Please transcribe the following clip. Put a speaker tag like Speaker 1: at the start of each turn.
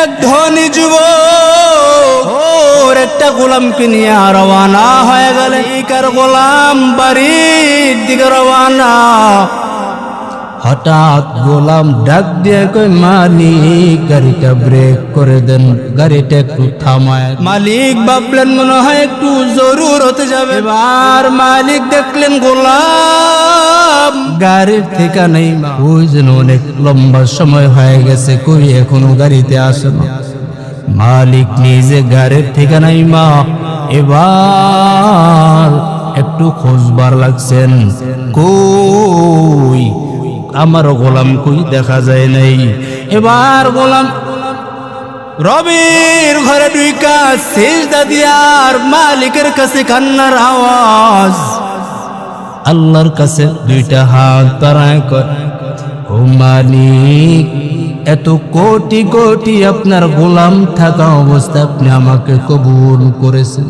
Speaker 1: এক ধনী যুবক ওর একটা গোলামকে নিয়ে রওনা হয়ে গেল। কার গোলাম বাড়ির দিকে রওনা। হঠাৎ গোলাম ডাক দিয়ে কই, মালিক গাড়িটা ব্রেক করে দেন, গাড়িটা একটু থামায়। মালিক ভাবলেন মনে হয় একটু জরুরত যাবে। এবার মালিক দেখলেন গোলাম গাড়ির ঠিকানাই ওই যেন অনেক লম্বা সময় হয়ে গেছে, কই এখনো গাড়িতে আসে না। মালিক নিজে গাড়ির ঠিকানাই মা এবার একটু খোঁজবার লাগছেন, কই আমার গোলাম কই দেখা যায় নাই। এবার গোলাম রবির ঘরে ঢুইকা সিজদা দিয়ার মালিকের কাছে কান্নার আওয়াজ, আল্লাহর কাছে দুইটা হাত বাড়ায় কয়, ও মালিক এত কোটি কোটি আপনার গোলাম থাকা অবস্থা আপনি আমাকে কবুল করেছেন।